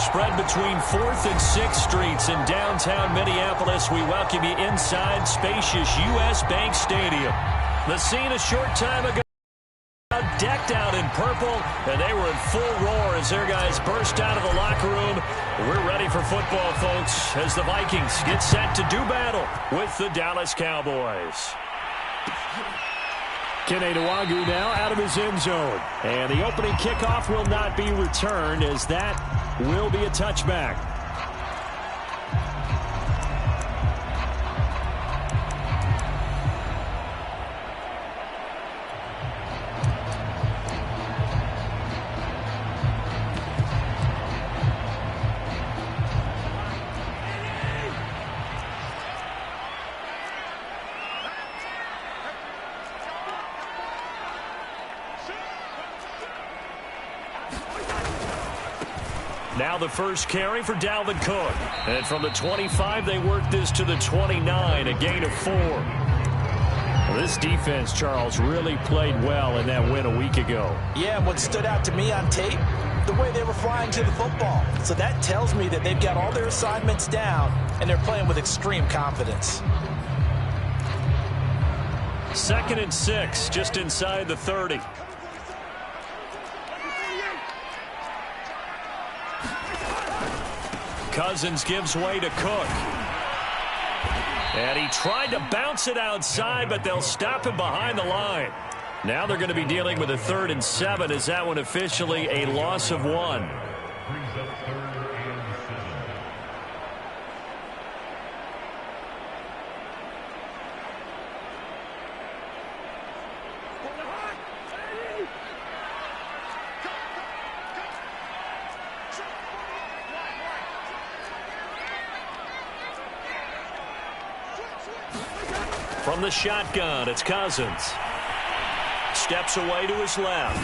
Spread between 4th and 6th Streets in downtown Minneapolis. We welcome you inside spacious U.S. Bank Stadium. The scene a short time ago, decked out in purple, and they were in full roar as their guys burst out of the locker room. We're ready for football, folks, as the Vikings get set to do battle with the Dallas Cowboys. Kene Nwangwu now out of his end zone. And the opening kickoff will not be returned, as that will be a touchback. Now the first carry for Dalvin Cook. And from the 25, they work this to the 29, a gain of 4. Well, this defense, Charles, really played well in that win a week ago. Yeah, and what stood out to me on tape, the way they were flying to the football. So that tells me that they've got all their assignments down, and they're playing with extreme confidence. 2nd and 6, just inside the 30. Cousins gives way to Cook. And he tried to bounce it outside, but they'll stop him behind the line. Now they're going to be dealing with a 3rd and 7. Is that one officially a loss of 1? From the shotgun, it's Cousins. Steps away to his left.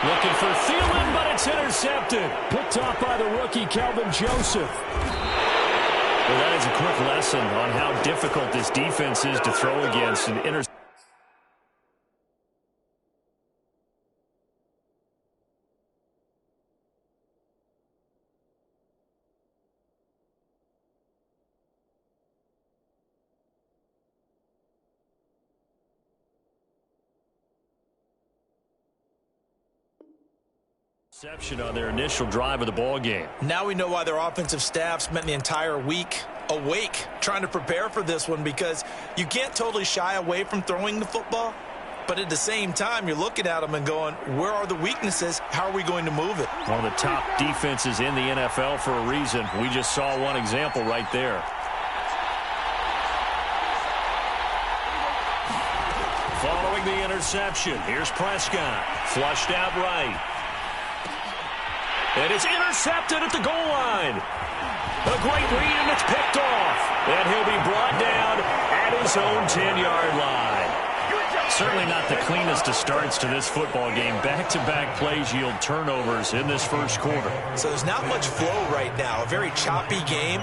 Looking for Thielen, but it's intercepted. Picked off by the rookie, Calvin Joseph. Well, that is a quick lesson on how difficult this defense is to throw against. An interception. On their initial drive of the ball game. Now we know why their offensive staff spent the entire week awake trying to prepare for this one, because you can't totally shy away from throwing the football, but at the same time you're looking at them and going, where are the weaknesses? How are we going to move it? One of the top defenses in the NFL for a reason. We just saw one example right there. Following the interception, here's Prescott. Flushed out right. And it's intercepted at the goal line. A great read, and it's picked off. And he'll be brought down at his own 10-yard line. Certainly not the cleanest of starts to this football game. Back-to-back plays yield turnovers in this first quarter. So there's not much flow right now. A very choppy game.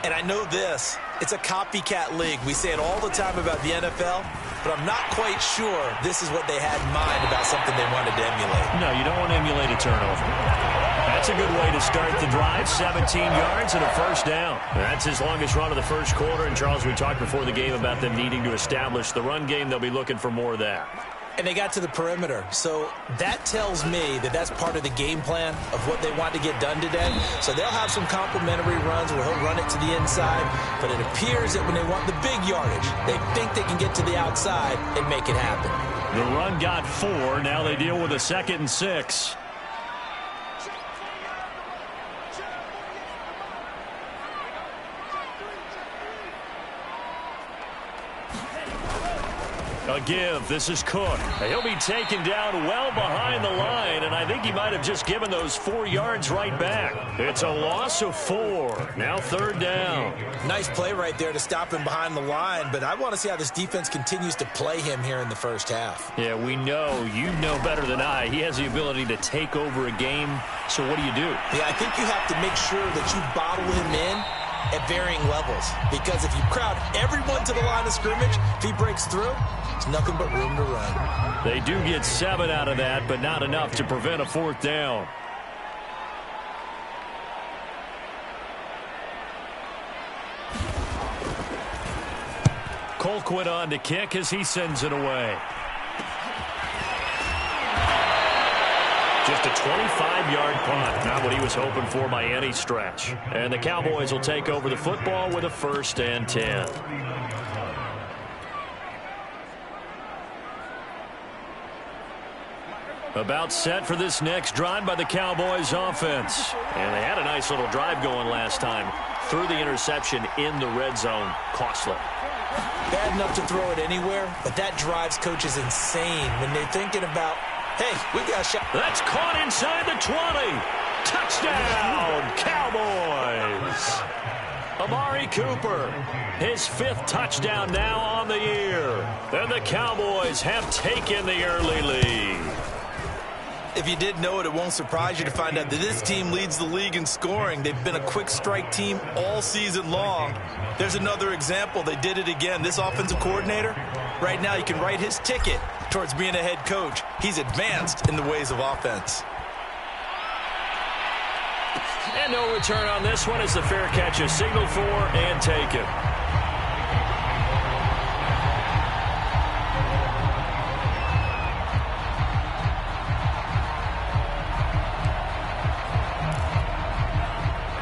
And I know this. It's a copycat league. We say it all the time about the NFL, but I'm not quite sure this is what they had in mind about something they wanted to emulate. No, you don't want to emulate a turnover. That's a good way to start the drive. 17 yards and a first down. That's his longest run of the first quarter. And, Charles, we talked before the game about them needing to establish the run game. They'll be looking for more of that. And they got to the perimeter. So that tells me that that's part of the game plan of what they want to get done today. So they'll have some complementary runs where he'll run it to the inside. But it appears that when they want the big yardage, they think they can get to the outside and make it happen. The run got 4. Now they deal with a 2nd and 6. A give. This is Cook. He'll be taken down well behind the line, and I think he might have just given those 4 yards right back. It's a loss of 4. Now 3rd down. Nice play right there to stop him behind the line, but I want to see how this defense continues to play him here in the first half. Yeah, we know. You know better than I. He has the ability to take over a game, so what do you do? Yeah, I think you have to make sure that you bottle him in at varying levels, because if you crowd everyone to the line of scrimmage, if he breaks through, there's nothing but room to run. They do get 7 out of that, but not enough to prevent a 4th down. Colquitt on to kick as he sends it away. Just a 25-yard punt. Not what he was hoping for by any stretch. And the Cowboys will take over the football with a 1st and 10. About set for this next drive by the Cowboys offense. And they had a nice little drive going last time. Threw the interception in the red zone. Costly. Bad enough to throw it anywhere, but that drives coaches insane when they're thinking about, hey, we got a shot. That's caught inside the 20. Touchdown, Cowboys. Amari Cooper, his 5th touchdown now on the year. And the Cowboys have taken the early lead. If you didn't know it, it won't surprise you to find out that this team leads the league in scoring. They've been a quick strike team all season long. There's another example. They did it again. This offensive coordinator, right now you can write his ticket towards being a head coach. He's advanced in the ways of offense. And no return on this one as the fair catch is signaled for and taken.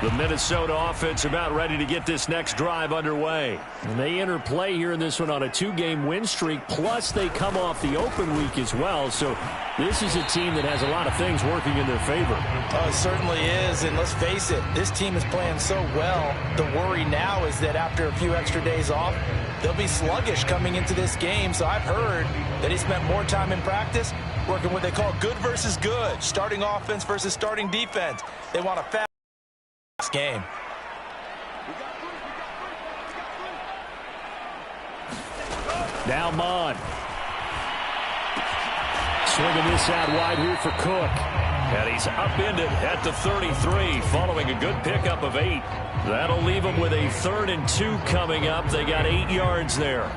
The Minnesota offense about ready to get this next drive underway. And they enter play here in this one on a 2-game win streak, plus they come off the open week as well. So this is a team that has a lot of things working in their favor. Oh, it certainly is, and let's face it, this team is playing so well. The worry now is that after a few extra days off, they'll be sluggish coming into this game. So I've heard that he spent more time in practice working what they call good versus good, starting offense versus starting defense. They want a fast game. Now Mon. Swinging this out wide here for Cook. And he's upended at the 33 following a good pickup of 8. That'll leave him with a 3rd and 2 coming up. They got 8 yards there.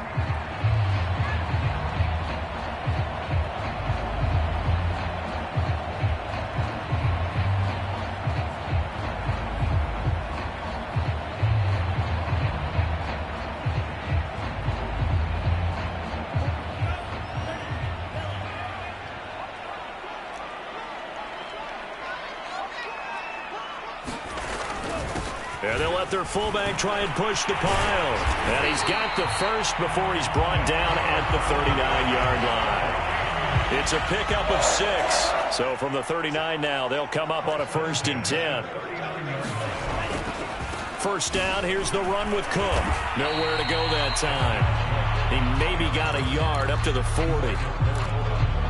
And they'll let their fullback try and push the pile. And he's got the first before he's brought down at the 39-yard line. It's a pickup of 6. So from the 39 now, they'll come up on a 1st and 10. First down, here's the run with Cook. Nowhere to go that time. He maybe got a yard up to the 40.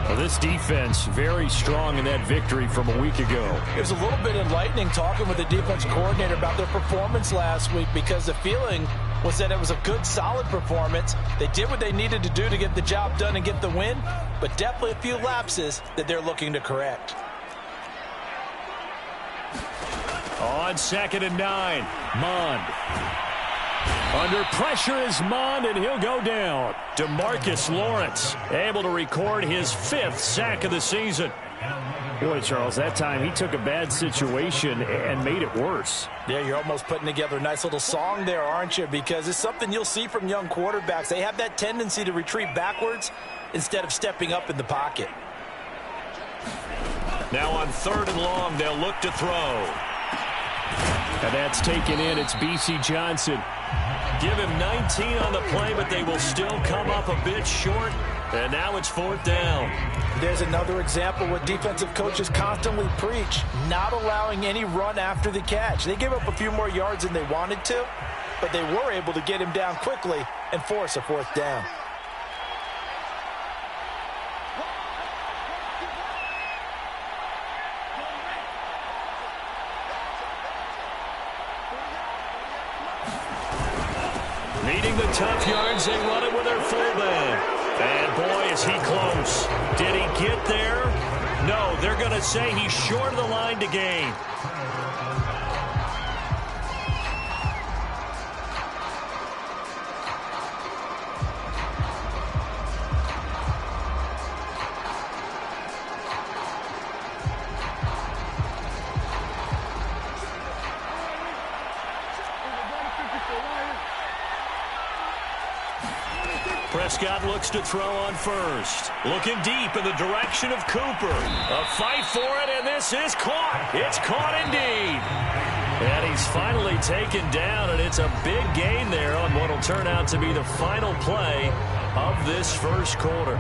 Well, this defense very strong in that victory from a week ago. It was a little bit enlightening talking with the defense coordinator about their performance last week because the feeling was that it was a good, solid performance. They did what they needed to do to get the job done and get the win, but definitely a few lapses that they're looking to correct. On 2nd and 9, Mond. Under pressure is Mond, and he'll go down. DeMarcus Lawrence able to record his 5th sack of the season. Boy, Charles, that time he took a bad situation and made it worse. Yeah, you're almost putting together a nice little song there, aren't you? Because it's something you'll see from young quarterbacks. They have that tendency to retreat backwards instead of stepping up in the pocket. Now on 3rd and long, they'll look to throw. And that's taken in. It's B.C. Johnson. Give him 19 on the play, but they will still come up a bit short. And now it's 4th down. There's another example where defensive coaches constantly preach, not allowing any run after the catch. They gave up a few more yards than they wanted to, but they were able to get him down quickly and force a 4th down. Needing the tough yards, they run it with their fullback. And boy, is he close. Did he get there? No, they're going to say he's short of the line to gain. Prescott looks to throw on first. Looking deep in the direction of Cooper. A fight for it, and this is caught. It's caught indeed. And he's finally taken down, and it's a big gain there on what will turn out to be the final play of this first quarter.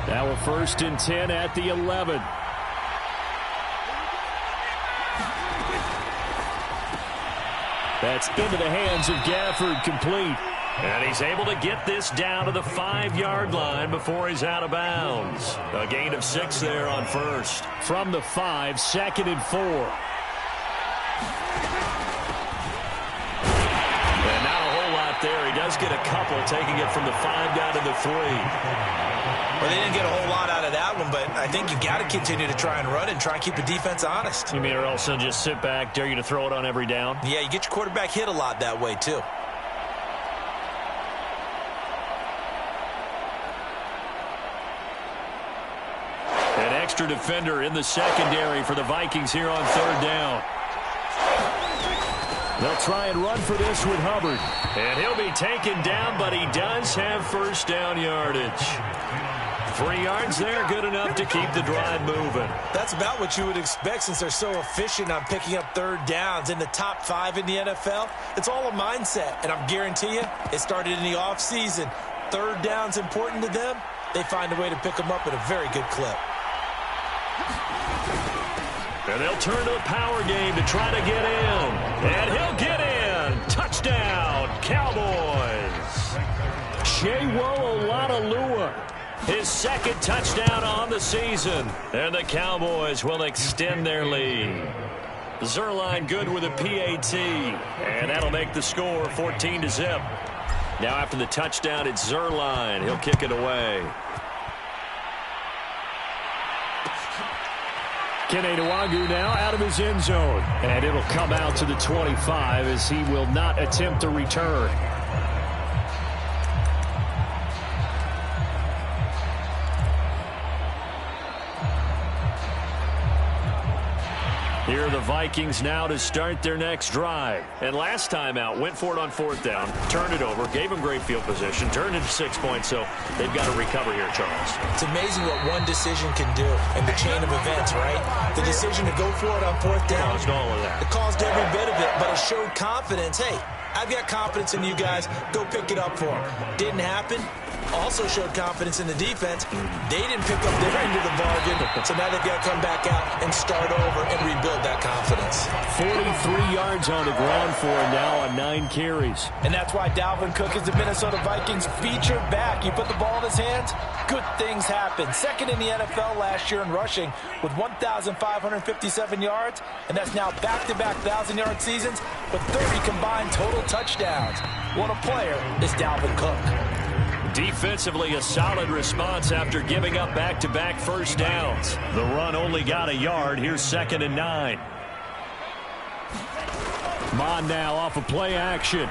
Now a 1st and 10 at the 11. That's into the hands of Gafford, complete. And he's able to get this down to the 5-yard line before he's out of bounds. A gain of 6 there on first. From the 5, 2nd and 4. And not a whole lot there. He does get a couple, taking it from the 5 down to the 3. Well, they didn't get a whole lot out of that one, but I think you got to continue to try and run and try and keep the defense honest. You mean or also just sit back, dare you to throw it on every down? Yeah, you get your quarterback hit a lot that way, too. An extra defender in the secondary for the Vikings here on 3rd down. They'll try and run for this with Hubbard. And he'll be taken down, but he does have 1st down yardage. 3 yards there, good enough to keep the drive moving. That's about what you would expect since they're so efficient on picking up 3rd downs. In the top 5 in the NFL, it's all a mindset. And I'm guarantee you, it started in the offseason. 3rd down's important to them. They find a way to pick them up at a very good clip. And they'll turn to the power game to try to get in. And he'll get in. Touchdown, Cowboys. Shewo Oladolua. His 2nd touchdown on the season. And the Cowboys will extend their lead. Zerline good with a PAT. And that'll make the score 14-0. Now after the touchdown, it's Zerline. He'll kick it away. Kene Nwangwu now out of his end zone. And it'll come out to the 25 as he will not attempt to return. Here are the Vikings now to start their next drive. And last time out, went for it on 4th down, turned it over, gave them great field position, turned it to 6 points, so they've got to recover here, Charles. It's amazing what one decision can do in the chain of events, right? The decision to go for it on 4th down. Caused all of that. It caused every bit of it, but it showed confidence. Hey, I've got confidence in you guys. Go pick it up for them. Didn't happen. Also showed confidence in the defense. They didn't pick up their end of the bargain, so now they've got to come back out and start over and rebuild that confidence. 43 yards on the ground for him now on 9 carries. And that's why Dalvin Cook is the Minnesota Vikings featured back. You put the ball in his hands, good things happen. 2nd in the NFL last year in rushing with 1,557 yards, and that's now back-to-back 1,000-yard seasons with 30 combined total touchdowns. What a player is Dalvin Cook. Defensively, a solid response after giving up back-to-back 1st downs. The run only got a yard. Here's 2nd and 9. Mon now off of play action.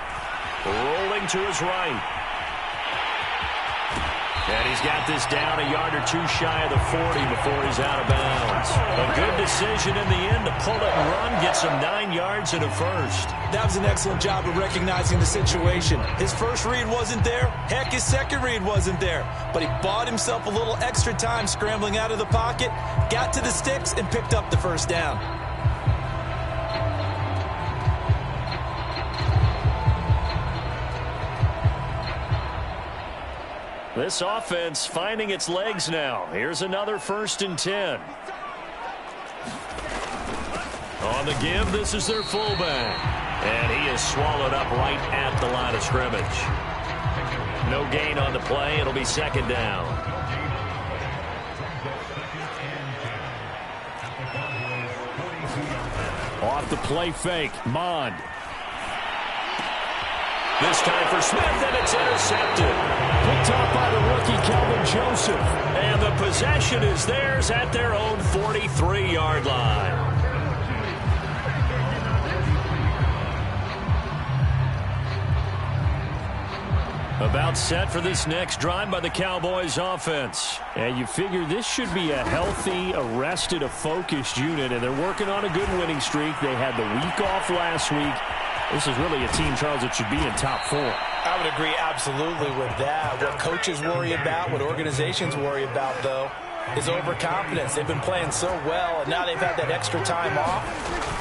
Rolling to his right. And he's got this down a yard or 2 shy of the 40 before he's out of bounds. A good decision in the end to pull it and run, get some 9 yards and a 1st. That was an excellent job of recognizing the situation. His first read wasn't there. Heck, his second read wasn't there. But he bought himself a little extra time scrambling out of the pocket, got to the sticks, and picked up the 1st down. This offense finding its legs now. Here's another 1st and 10. On the give, this is their fullback. And he is swallowed up right at the line of scrimmage. No gain on the play. It'll be 2nd down. Off the play fake, Mond. This time for Smith, and it's intercepted. Picked off by the rookie, Calvin Joseph. And the possession is theirs at their own 43-yard line. About set for this next drive by the Cowboys offense. And you figure this should be a healthy, arrested, a focused unit, and they're working on a good winning streak. They had the week off last week. This is really a team, Charles, that should be in top 4. I would agree absolutely with that. What coaches worry about, what organizations worry about, though, is overconfidence. They've been playing so well, and now they've had that extra time off.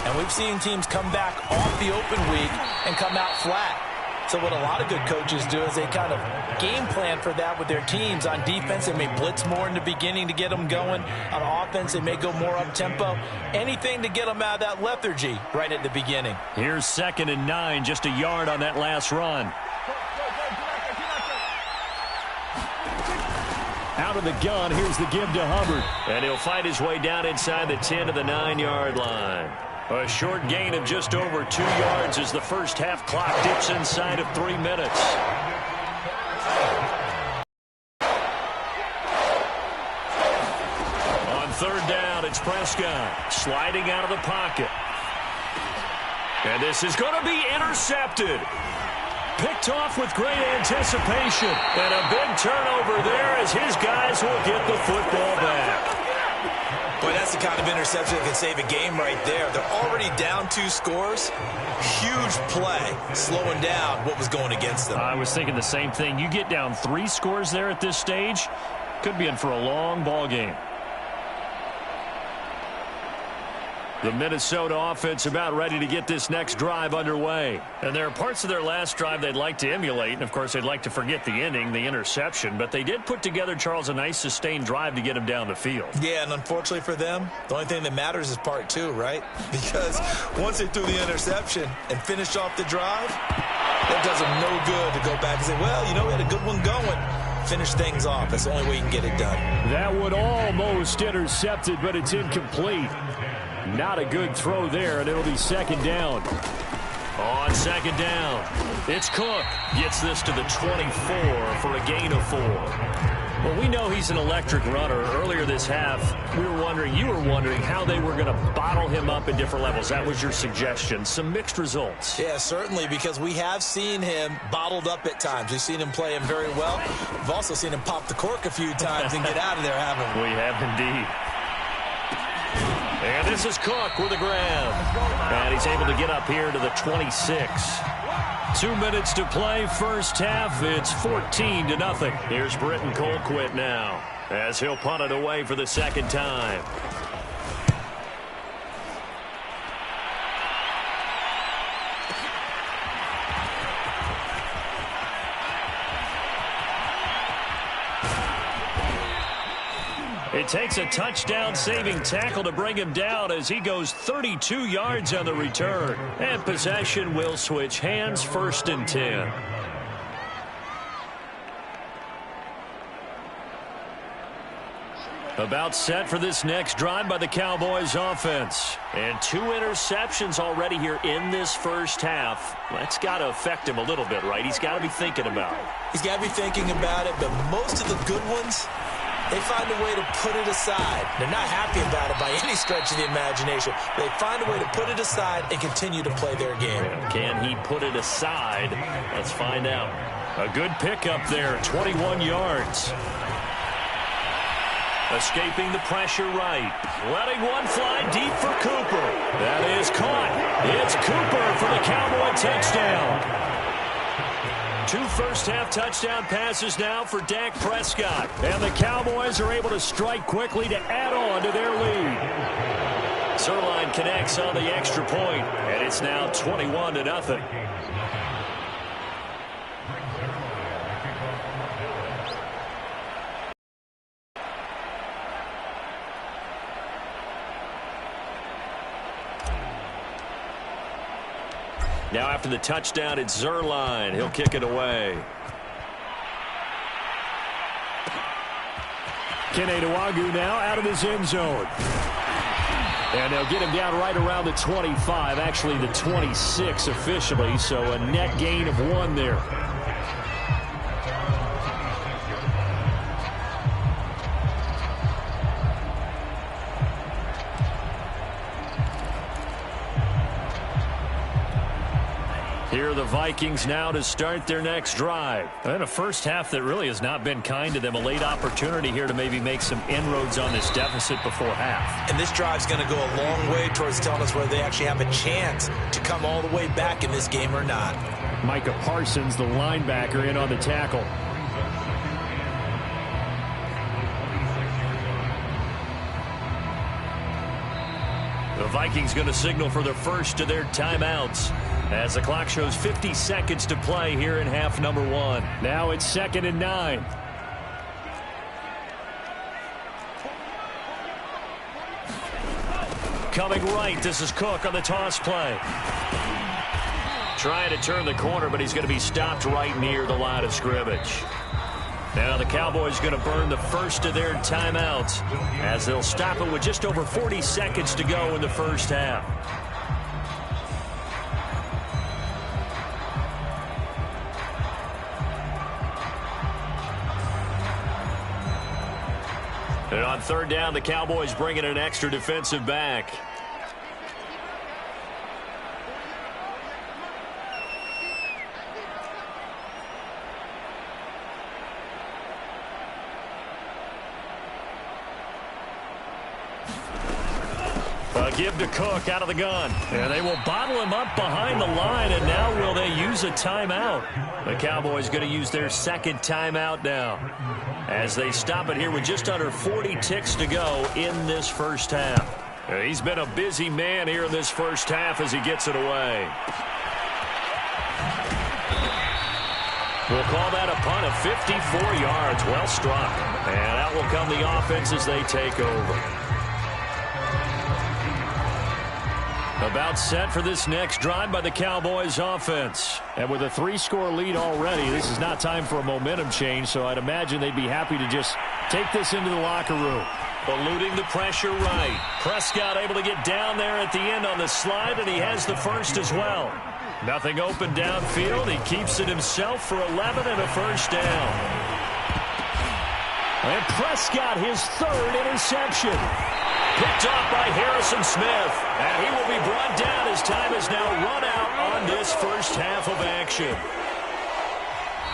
And we've seen teams come back off the open week and come out flat. So what a lot of good coaches do is they kind of game plan for that with their teams. On defense, they may blitz more in the beginning to get them going. On offense, they may go more up-tempo. Anything to get them out of that lethargy right at the beginning. Here's 2nd and 9, just a yard on that last run. Out of the gun, here's the give to Hubbard. And he'll fight his way down inside the 10 to the 9-yard line. A short gain of just over 2 yards as the first half clock dips inside of 3 minutes. On 3rd down, it's Prescott sliding out of the pocket. And this is going to be intercepted. Picked off with great anticipation. And a big turnover there as his guys will get the football back. Boy, that's the kind of interception that can save a game right there. They're already down 2 scores. Huge play, slowing down what was going against them. I was thinking the same thing. You get down 3 scores there at this stage, could be in for a long ball game. The Minnesota offense about ready to get this next drive underway. And there are parts of their last drive they'd like to emulate. And, of course, they'd like to forget the ending, the interception. But they did put together, Charles, a nice sustained drive to get him down the field. Yeah, and unfortunately for them, the only thing that matters is part 2, right? Because once they threw the interception and finished off the drive, that does them no good to go back and say, well, you know, we had a good one going. Finish things off. That's the only way you can get it done. That would almost intercepted, but it's incomplete. Not a good throw there, and it'll be 2nd down. On 2nd down, it's Cook. Gets this to the 24 for a gain of 4. Well, we know he's an electric runner. Earlier this half, you were wondering how they were going to bottle him up at different levels. That was your suggestion. Some mixed results. Yeah, certainly, because we have seen him bottled up at times. We've seen him play him very well. We've also seen him pop the cork a few times and get out of there, haven't we? We have indeed. And this is Cook with a grab. And he's able to get up here to the 26. 2 minutes to play, first half. It's 14-0. Here's Britton Colquitt now as he'll punt it away for the 2nd time. It takes a touchdown-saving tackle to bring him down as he goes 32 yards on the return. And possession will switch hands, 1st and 10. About set for this next drive by the Cowboys offense. And 2 interceptions already here in this first half. That's got to affect him a little bit, right? He's got to be thinking about it. He's got to be thinking about it, but most of the good ones, they find a way to put it aside. They're not happy about it by any stretch of the imagination. They find a way to put it aside and continue to play their game. Can he put it aside? Let's find out. A good pickup there, 21 yards. Escaping the pressure right. Letting one fly deep for Cooper. That is caught. It's Cooper for the Cowboy touchdown. 2 first-half touchdown passes now for Dak Prescott. And the Cowboys are able to strike quickly to add on to their lead. Zerline connects on the extra point, and it's now 21-0. Now after the touchdown, it's Zerline. He'll kick it away. Keneduagu now out of his end zone. And they'll get him down right around the 25, actually the 26 officially, so a net gain of 1 there. Here are the Vikings now to start their next drive. And a first half that really has not been kind to them. A late opportunity here to maybe make some inroads on this deficit before half. And this drive's going to go a long way towards telling us whether they actually have a chance to come all the way back in this game or not. Micah Parsons, the linebacker, in on the tackle. The Vikings going to signal for the first of their timeouts as the clock shows 50 seconds to play here in half number 1. Now it's 2nd and 9. Coming right, this is Cook on the toss play. Trying to turn the corner, but he's going to be stopped right near the line of scrimmage. Now the Cowboys going to burn the first of their timeouts as they'll stop it with just over 40 seconds to go in the first half. And on 3rd down, the Cowboys bring in an extra defensive back. Give to Cook out of the gun. And they will bottle him up behind the line, and now will they use a timeout? The Cowboys going to use their 2nd timeout now as they stop it here with just under 40 ticks to go in this first half. He's been a busy man here in this first half as he gets it away. We'll call that a punt of 54 yards. Well struck. And out will come the offense as they take over. About set for this next drive by the Cowboys offense. And with a 3-score lead already, this is not time for a momentum change, so I'd imagine they'd be happy to just take this into the locker room. Eluding the pressure right. Prescott able to get down there at the end on the slide, and he has the first as well. Nothing open downfield. He keeps it himself for 11 and a first down. And Prescott, his 3rd interception. Picked off by Harrison Smith. And he will be brought down as time has now run out on this first half of action.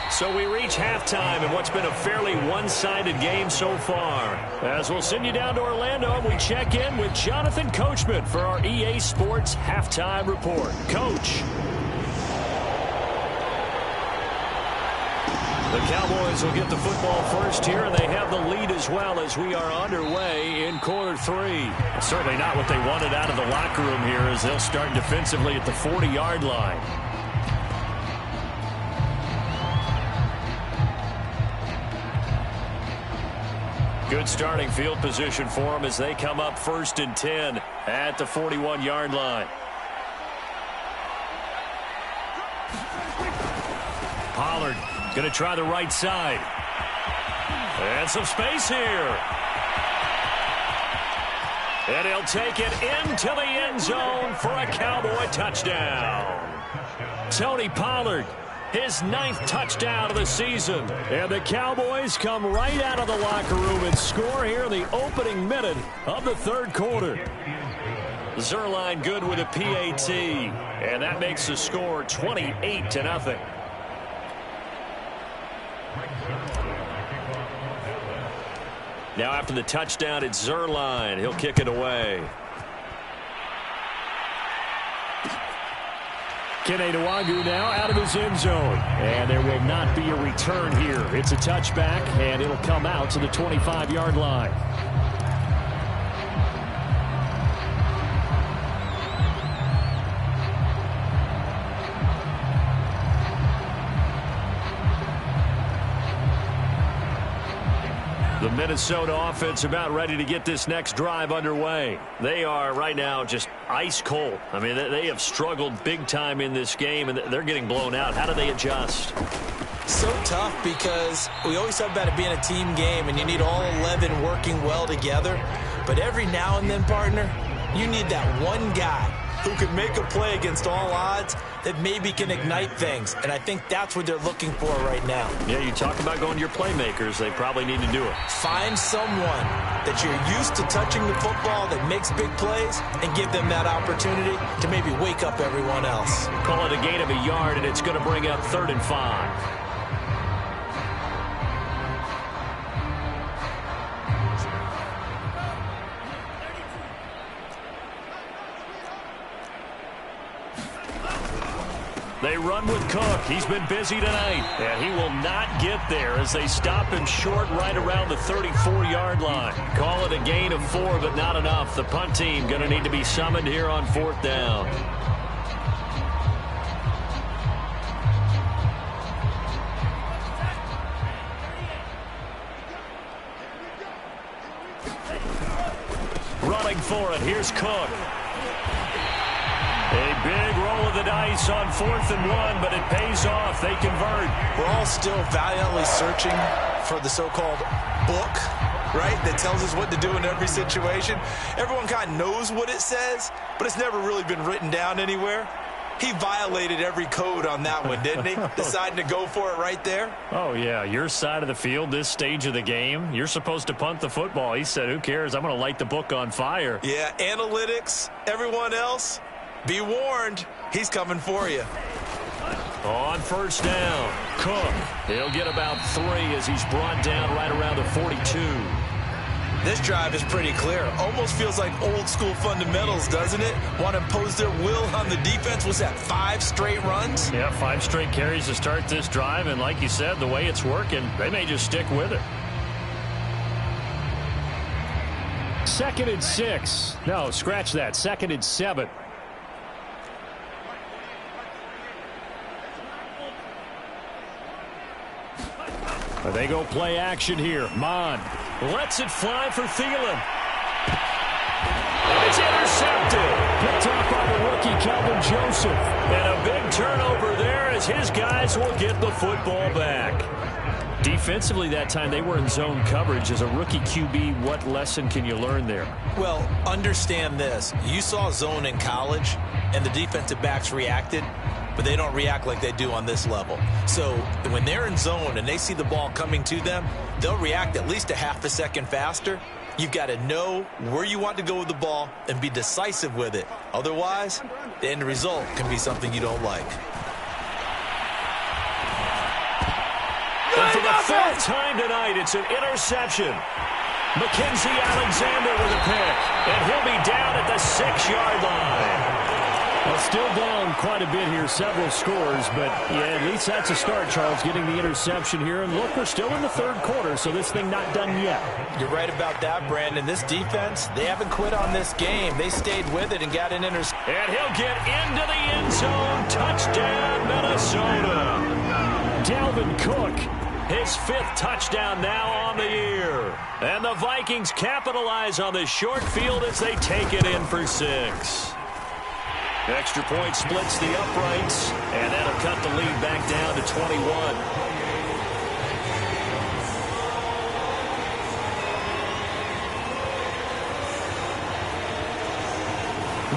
So we reach halftime in what's been a fairly one-sided game so far. As we'll send you down to Orlando, and we check in with Jonathan Coachman for our EA Sports Halftime Report. Coach. The Cowboys will get the football first here, and they have the lead as well as we are underway in quarter 3. Certainly not what they wanted out of the locker room here as they'll start defensively at the 40-yard line. Good starting field position for them as they come up 1st and 10 at the 41-yard line. Pollard going to try the right side. And some space here. And he'll take it into the end zone for a Cowboy touchdown. Tony Pollard, his 9th touchdown of the season. And the Cowboys come right out of the locker room and score here in the opening minute of the 3rd quarter. Zerline good with a PAT. And that makes the score 28-0. Now after the touchdown, it's Zerline. He'll kick it away. Kene Nwangwu now out of his end zone. And there will not be a return here. It's a touchback, and it'll come out to the 25-yard line. The Minnesota offense about ready to get this next drive underway. They are right now just ice cold. I mean, they have struggled big time in this game, and they're getting blown out. How do they adjust? So tough because we always talk about it being a team game, and you need all 11 working well together. But every now and then, partner, you need that one guy who can make a play against all odds that maybe can ignite things. And I think that's what they're looking for right now. Yeah, you talk about going to your playmakers. They probably need to do it. Find someone that you're used to touching the football that makes big plays and give them that opportunity to maybe wake up everyone else. Call it a gain of a yard, and it's going to bring up 3rd and 5. They run with Cook. He's been busy tonight. And he will not get there as they stop him short right around the 34-yard line. Call it a gain of 4, but not enough. The punt team going to need to be summoned here on 4th down. Running for it. Here's Cook. A big roll of the dice on 4th and 1, but it pays off. They convert. We're all still valiantly searching for the so-called book, right, that tells us what to do in every situation. Everyone kind of knows what it says, but it's never really been written down anywhere. He violated every code on that one, didn't he? Deciding to go for it right there. Oh, yeah. Your side of the field, this stage of the game, you're supposed to punt the football. He said, who cares? I'm going to light the book on fire. Yeah, analytics, everyone else, be warned, he's coming for you. On 1st down, Cook. He'll get about 3 as he's brought down right around the 42. This drive is pretty clear. Almost feels like old school fundamentals, doesn't it? Want to impose their will on the defense. Was that 5 straight runs? Yeah, 5 straight carries to start this drive. And like you said, the way it's working, they may just stick with it. 2nd and 6. No, scratch that. 2nd and 7. They go play action here. Mon lets it fly for Thielen. And it's intercepted. Picked off by the rookie, Calvin Joseph. And a big turnover there as his guys will get the football back. Defensively that time, they were in zone coverage. As a rookie QB, what lesson can you learn there? Well, understand this. You saw zone in college, and the defensive backs reacted, but they don't react like they do on this level. So when they're in zone and they see the ball coming to them, they'll react at least a half a second faster. You've got to know where you want to go with the ball and be decisive with it. Otherwise, the end result can be something you don't like. And for the 4th time tonight, it's an interception. Mackenzie Alexander with a pick, and he'll be down at the 6-yard line. Well, still down quite a bit here, several scores, but yeah, at least that's a start, Charles, getting the interception here. And look, we're still in the 3rd quarter, so this thing not done yet. You're right about that, Brandon. This defense, they haven't quit on this game. They stayed with it and got an interception. And he'll get into the end zone. Touchdown, Minnesota. Dalvin Cook, his 5th touchdown now on the year. And the Vikings capitalize on the short field as they take it in for 6. Extra point splits the uprights, and that'll cut the lead back down to 21.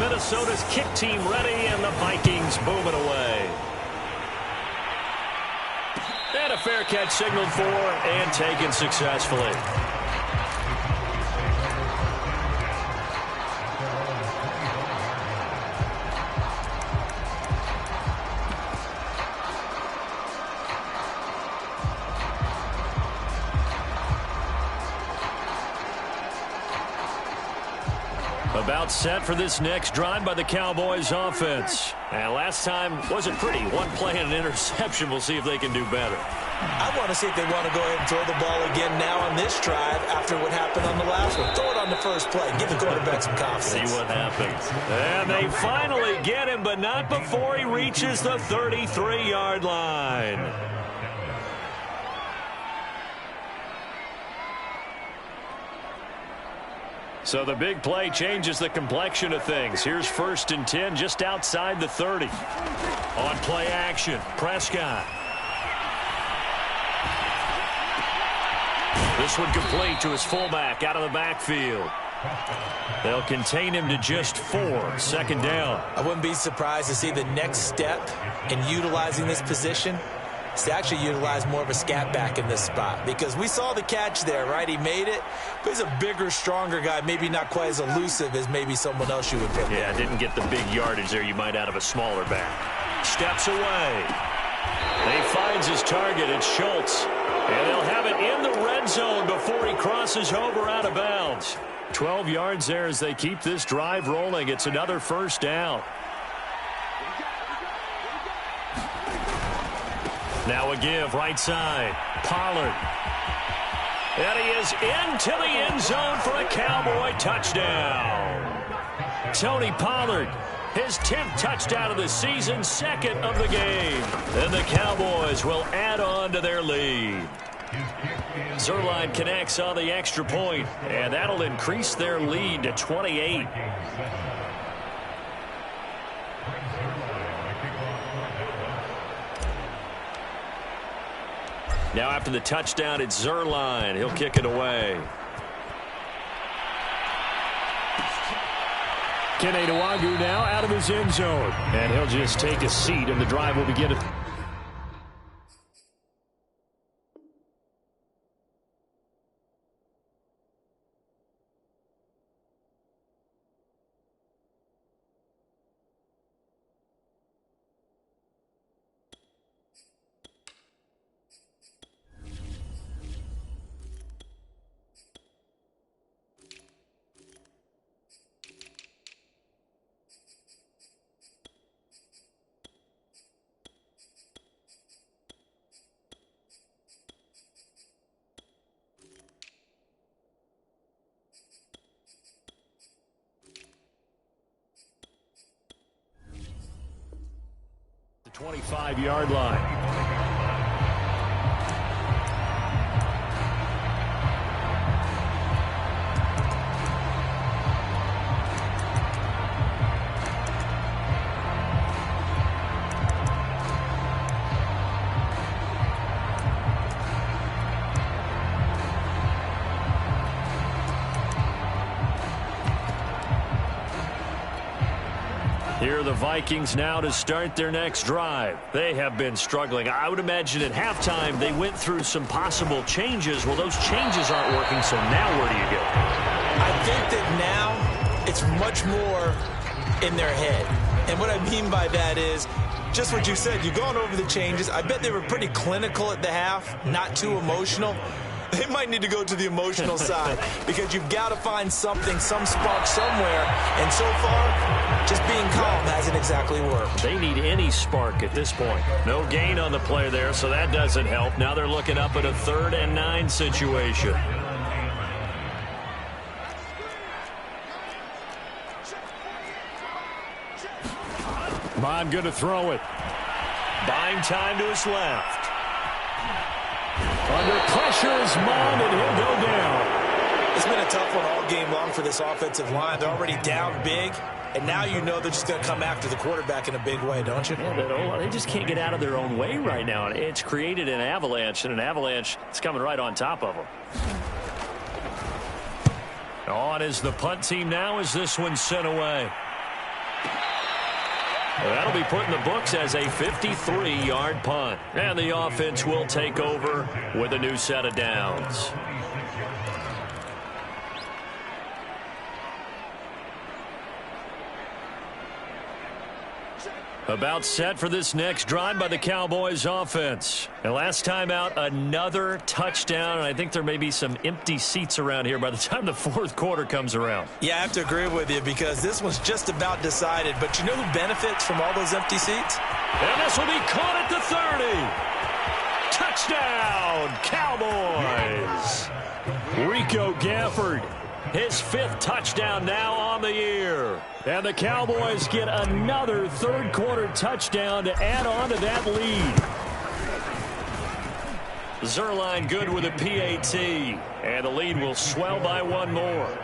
Minnesota's kick team ready, and the Vikings moving away. And a fair catch signaled for and taken successfully. About set for this next drive by the Cowboys offense. And last time wasn't pretty. One play and an interception. We'll see if they can do better. I want to see if they want to go ahead and throw the ball again now on this drive after what happened on the last one. Throw it on the first play. Give the quarterback some confidence. See what happens. And they finally get him, but not before he reaches the 33-yard line. So the big play changes the complexion of things. Here's 1st and 10 just outside the 30. On play action, Prescott. This one complete to his fullback out of the backfield. They'll contain him to just 4. Second down. I wouldn't be surprised to see the next step in utilizing this position is to actually utilize more of a scat back in this spot, because we saw the catch there, right? He made it, but he's a bigger, stronger guy, maybe not quite as elusive as maybe someone else you would put there. Yeah, didn't get the big yardage there you might out of a smaller back. Steps away. He finds his target. It's Schultz. And they'll have it in the red zone before he crosses over out of bounds. 12 yards there as they keep this drive rolling. It's another first down. Now a give right side. Pollard. And he is into the end zone for a Cowboy touchdown. Tony Pollard, his 10th touchdown of the season, 2nd of the game. And the Cowboys will add on to their lead. Zuerlein connects on the extra point, and that'll increase their lead to 28. Now after the touchdown, it's Zuerlein. He'll kick it away. Kene Nwangwu now out of his end zone. And he'll just take a seat, and the drive will begin at... the 25-yard line. Here are the Vikings now to start their next drive. They have been struggling. I would imagine at halftime they went through some possible changes. Well, those changes aren't working, so now where do you go? I think that now it's much more in their head. And what I mean by that is just what you said. You've gone over the changes. I bet they were pretty clinical at the half, not too emotional. They might need to go to the emotional side because you've got to find something, some spark somewhere. And so far, just being calm hasn't exactly worked. They need any spark at this point. No gain on the play there, so that doesn't help. Now they're looking up at a 3rd and 9 situation. Bond going to throw it. Buying time to his left. Under pressure is Mond, and he'll go down. It's been a tough one all game long for this offensive line. They're already down big, and now you know they're just going to come after the quarterback in a big way, don't you? Yeah, they just can't get out of their own way right now. It's created an avalanche, and an avalanche is coming right on top of them. On is the punt team now as this one's sent away. That'll be put in the books as a 53-yard punt. And the offense will take over with a new set of downs. About set for this next drive by the Cowboys offense. And last time out, another touchdown. And I think there may be some empty seats around here by the time the 4th quarter comes around. Yeah, I have to agree with you because this one's just about decided. But you know who benefits from all those empty seats? And this will be caught at the 30. Touchdown, Cowboys. Rico Gafford. His 5th touchdown now on the year. And the Cowboys get another 3rd quarter touchdown to add on to that lead. Zuerlein good with a PAT. And the lead will swell by 1 more.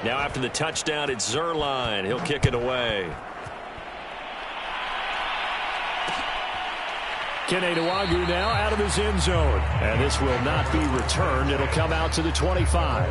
Now after the touchdown, it's Zuerlein. He'll kick it away. Keneduagu now out of his end zone. And this will not be returned. It'll come out to the 25.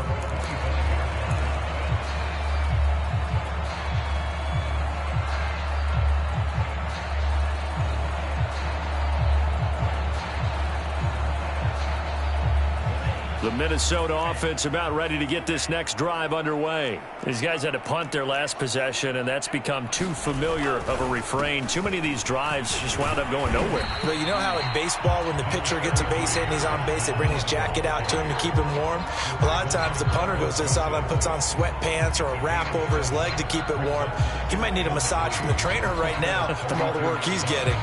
The Minnesota offense about ready to get this next drive underway. These guys had to punt their last possession, and that's become too familiar of a refrain. Too many of these drives just wound up going nowhere. But you know how in baseball, when the pitcher gets a base hit and he's on base, they bring his jacket out to him to keep him warm? A lot of times the punter goes to the sideline, puts on sweatpants or a wrap over his leg to keep it warm. He might need a massage from the trainer right now from all the work he's getting.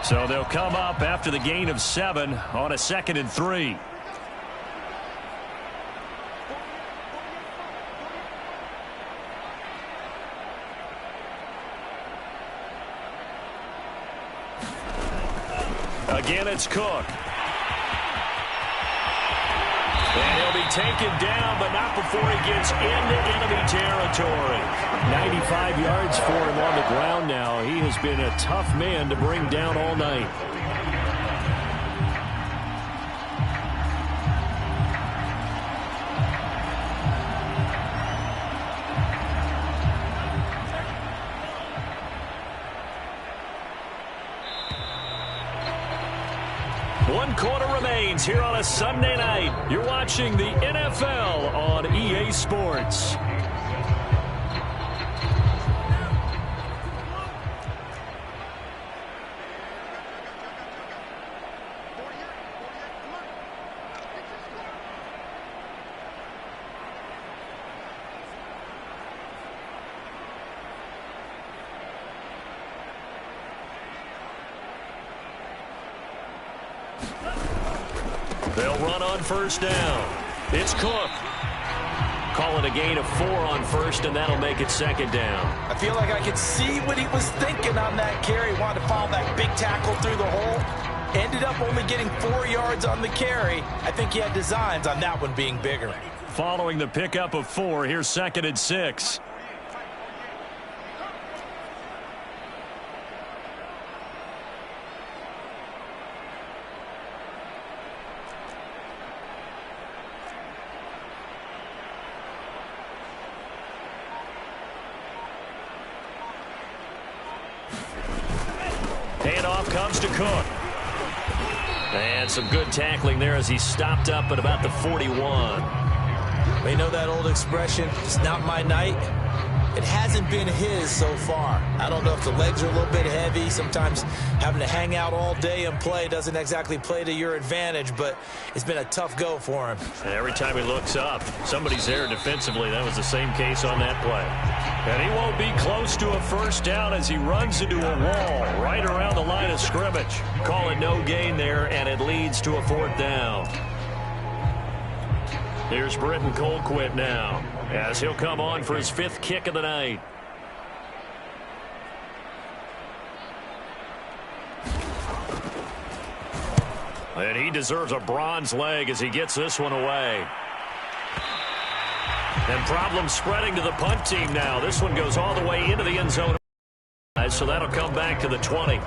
So they'll come up after the gain of 7 on a 2nd and 3. Again, it's Cook. And he'll be taken down, but not before he gets into enemy territory. 95 yards for him on the ground now. He has been a tough man to bring down all night. One quarter remains here on a Sunday night. You're watching the NFL on EA Sports. They'll run on first down. It's Cook. Call it a gain of 4 on first, and that'll make it 2nd down. I feel like I could see what he was thinking on that carry. He wanted to follow that big tackle through the hole. Ended up only getting 4 yards on the carry. I think he had designs on that one being bigger. Following the pickup of 4, here's 2nd and 6. Handoff comes to Cook. And some good tackling there as he stopped up at about the 41. They know that old expression, it's not my night. It hasn't been his so far. I don't know if the legs are a little bit heavy. Sometimes having to hang out all day and play doesn't exactly play to your advantage, but it's been a tough go for him. And every time he looks up, somebody's there defensively. That was the same case on that play. And he won't be close to a first down as he runs into a wall right around the line of scrimmage. Call it no gain there, and it leads to a 4th down. Here's Britton Colquitt now, as he'll come on for his 5th kick of the night. And he deserves a bronze leg as he gets this one away. And problems spreading to the punt team now. This one goes all the way into the end zone. So that'll come back to the 20.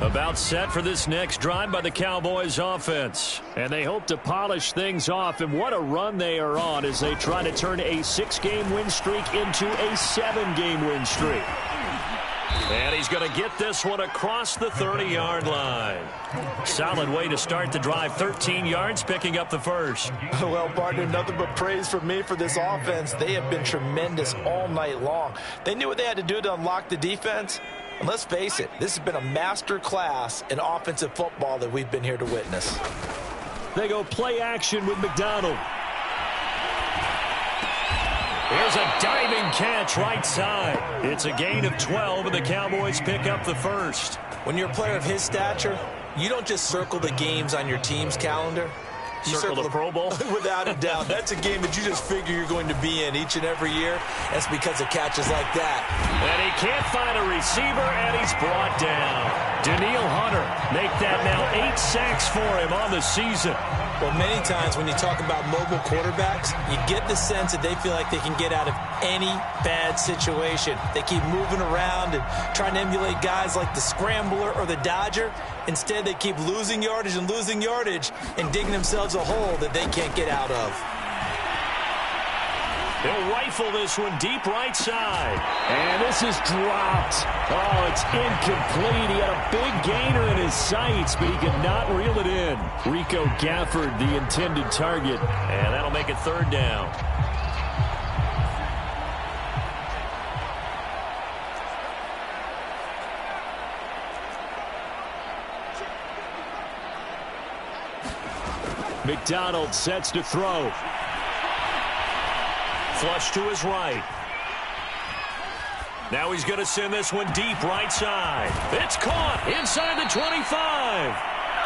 About set for this next drive by the Cowboys offense. And they hope to polish things off. And what a run they are on as they try to turn a 6-game win streak into a 7-game win streak. And he's going to get this one across the 30-yard line. Solid way to start the drive. 13 yards, picking up the first. Well, partner, nothing but praise from me for this offense. They have been tremendous all night long. They knew what they had to do to unlock the defense. And let's face it, this has been a master class in offensive football that we've been here to witness. They go play action with McDonald. Here's a diving catch right side. It's a gain of 12, and the Cowboys pick up the first. When you're a player of his stature, you don't just circle the games on your team's calendar. You circle the Pro Bowl? Without a doubt. That's a game that you just figure you're going to be in each and every year. That's because of catches like that. And he can't find a receiver, and he's brought down. Daniil Hunter make that now 8 sacks for him on the season. Well, many times when you talk about mobile quarterbacks, you get the sense that they feel like they can get out of any bad situation. They keep moving around and trying to emulate guys like the Scrambler or the Dodger. Instead, they keep losing yardage and digging themselves a hole that they can't get out of. He'll rifle this one deep right side. And this is dropped. Oh, it's incomplete. He had a big gainer in his sights, but he could not reel it in. Rico Gafford, the intended target. And that'll make it 3rd down. McDonald sets to throw. Flush to his right. Now he's going to send this one deep right side. It's caught inside the 25.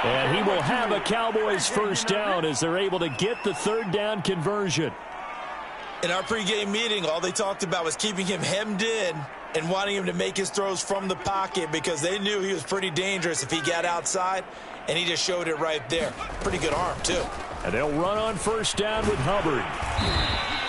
And he will have a Cowboys 1st down as they're able to get the 3rd down conversion. In our pregame meeting, all they talked about was keeping him hemmed in and wanting him to make his throws from the pocket because they knew he was pretty dangerous if he got outside, and he just showed it right there. Pretty good arm, too. And they'll run on 1st down with Hubbard.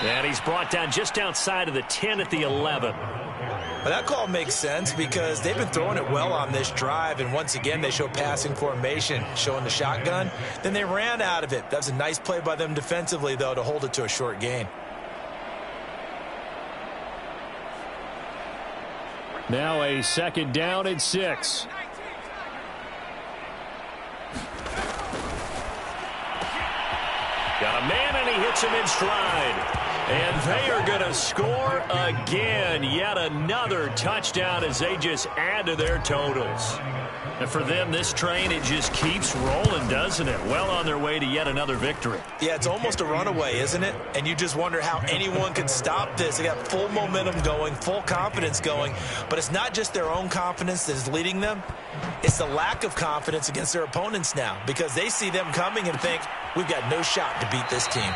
And he's brought down just outside of the 10 at the 11. Well, that call makes sense because they've been throwing it well on this drive, and once again they show passing formation, showing the shotgun. Then they ran out of it. That was a nice play by them defensively, though, to hold it to a short gain. Now a 2nd down and 6. Got a man, and he hits him in stride. And they are going to score again. Yet another touchdown as they just add to their totals. And for them, this train, it just keeps rolling, doesn't it? Well on their way to yet another victory. Yeah, it's almost a runaway, isn't it? And you just wonder how anyone can stop this. They got full momentum going, full confidence going. But it's not just their own confidence that is leading them. It's the lack of confidence against their opponents now because they see them coming and think, we've got no shot to beat this team.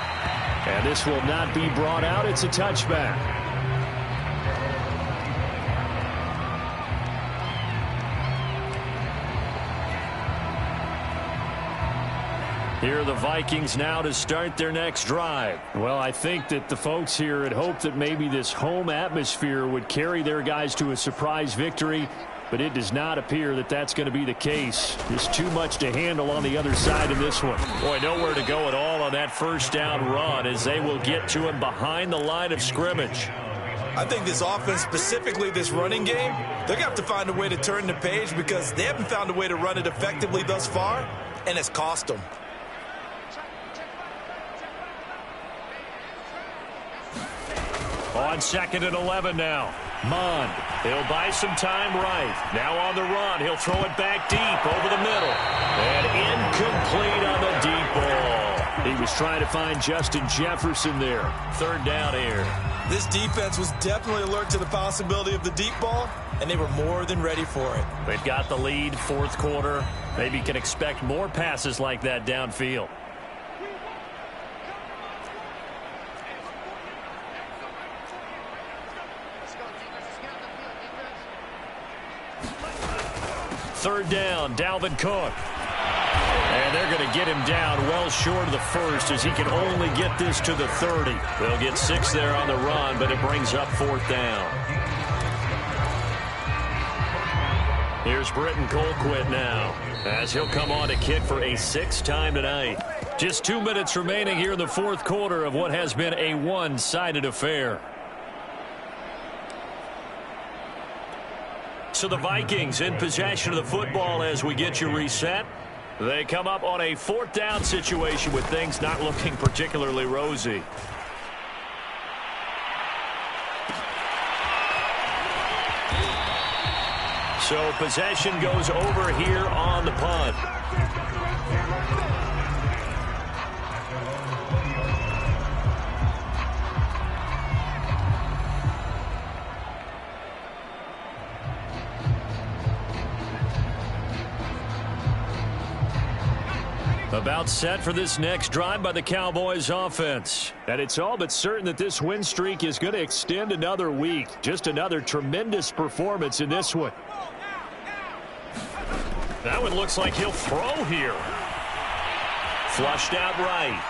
And this will not be brought out. It's a touchback. Here are the Vikings now to start their next drive. Well, I think that the folks here had hoped that maybe this home atmosphere would carry their guys to a surprise victory, but it does not appear that that's going to be the case. There's too much to handle on the other side of this one. Boy, nowhere to go at all on that 1st down run as they will get to him behind the line of scrimmage. I think this offense, specifically this running game, they're going to have to find a way to turn the page because they haven't found a way to run it effectively thus far, and it's cost them. On 2nd and 11 now. Mond. He'll buy some time right. Now on the run. He'll throw it back deep over the middle. And incomplete on the deep ball. He was trying to find Justin Jefferson there. 3rd down here. This defense was definitely alert to the possibility of the deep ball, and they were more than ready for it. They've got the lead, 4th quarter. Maybe can expect more passes like that downfield. Third down, Dalvin Cook. And they're going to get him down well short of the 1st as he can only get this to the 30. They'll get 6 there on the run, but it brings up 4th down. Here's Britton Colquitt now as he'll come on to kick for a 6th time tonight. Just 2 minutes remaining here in the 4th quarter of what has been a one-sided affair. So the Vikings in possession of the football as we get you reset. They come up on a 4th down situation with things not looking particularly rosy. So possession goes over here on the punt. About set for this next drive by the Cowboys offense. And it's all but certain that this win streak is going to extend another week. Just another tremendous performance in this one. That one looks like he'll throw here. Flushed out right.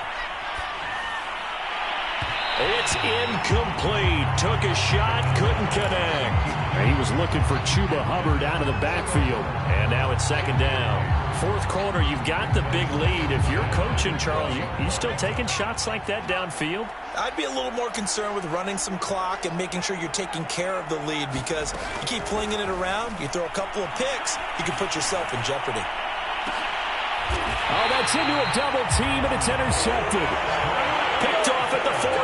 It's incomplete. Took a shot, couldn't connect. He was looking for Chuba Hubbard out of the backfield. And now it's second down. Fourth quarter, you've got the big lead. If you're coaching, Charles, you still taking shots like that downfield? I'd be a little more concerned with running some clock and making sure you're taking care of the lead, because you keep flinging it around, you throw a couple of picks, you can put yourself in jeopardy. Oh, that's into a double team, and it's intercepted. Picked off at the 40.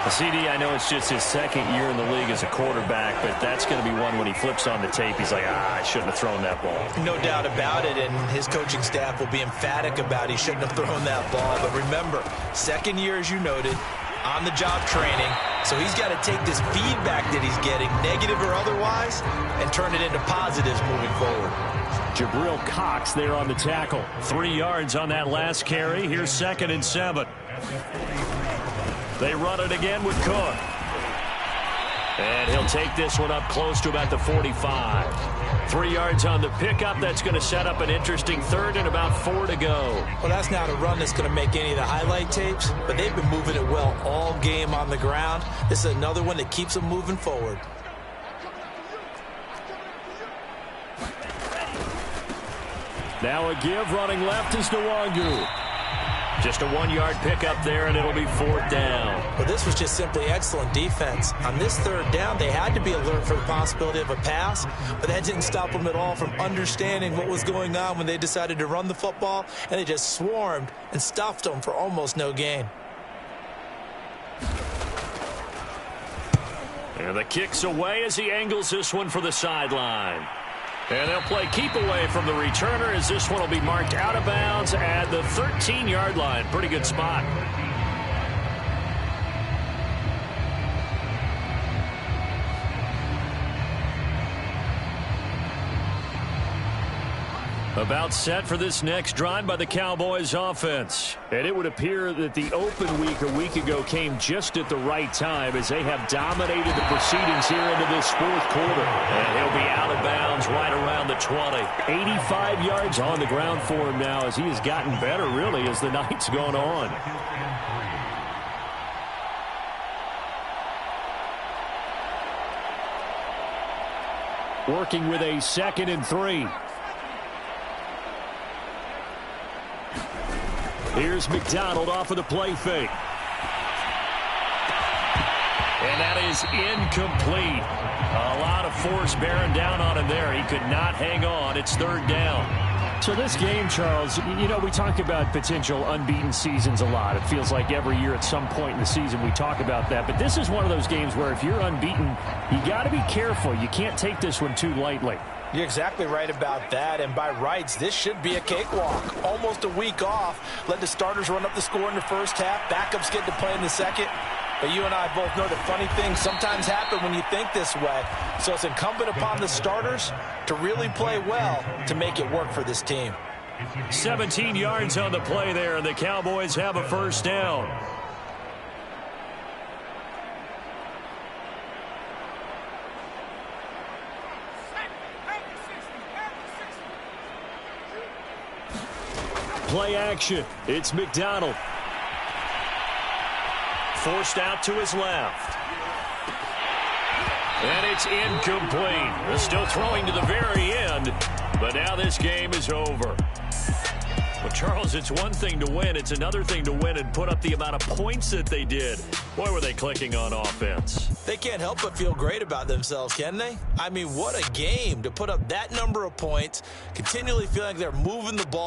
The CD, I know it's just his second year in the league as a quarterback, but that's going to be one when he flips on the tape. He's like, I shouldn't have thrown that ball. No doubt about it, and his coaching staff will be emphatic about he shouldn't have thrown that ball. But remember, second year, as you noted, on-the-job training, so he's got to take this feedback that he's getting, negative or otherwise, and turn it into positives moving forward. Jabril Cox there on the tackle. 3 yards on that last carry. Here's 2nd and 7. They run it again with Cook. And he'll take this one up close to about the 45. 3 yards on the pickup. That's going to set up an interesting third and about 4 to go. Well, that's not a run that's going to make any of the highlight tapes, but they've been moving it well all game on the ground. This is another one that keeps them moving forward. Now a give, running left is Nwangu. Just a 1-yard pickup there, and it'll be 4th down. Well, this was just simply excellent defense. On this 3rd down, they had to be alert for the possibility of a pass, but that didn't stop them at all from understanding what was going on when they decided to run the football, and they just swarmed and stuffed them for almost no gain. And the kick's away as he angles this one for the sideline. And they'll play keep away from the returner as this one will be marked out of bounds at the 13-yard line. Pretty good spot. About set for this next drive by the Cowboys offense. And it would appear that the open week a week ago came just at the right time, as they have dominated the proceedings here into this 4th quarter. And he'll be out of bounds right around the 20. 85 yards on the ground for him now, as he has gotten better, really, as the night's gone on. Working with a 2nd and 3. Here's McDonald off of the play fake. And that is incomplete. A lot of force bearing down on him there. He could not hang on. It's 3rd down. So this game, Charles, you know, we talk about potential unbeaten seasons a lot. It feels like every year at some point in the season we talk about that. But this is one of those games where if you're unbeaten, you got to be careful. You can't take this one too lightly. You're exactly right about that, and by rights, this should be a cakewalk. Almost a week off. Let the starters run up the score in the first half. Backups get to play in the second. But you and I both know that funny things sometimes happen when you think this way. So it's incumbent upon the starters to really play well to make it work for this team. 17 yards on the play there, and the Cowboys have a 1st down. Play action. It's McDonald. Forced out to his left. And it's incomplete. They're still throwing to the very end, but now this game is over. Well, Charles, it's one thing to win. It's another thing to win and put up the amount of points that they did. Boy, were they clicking on offense. They can't help but feel great about themselves, can they? I mean, what a game to put up that number of points, continually feeling like they're moving the ball.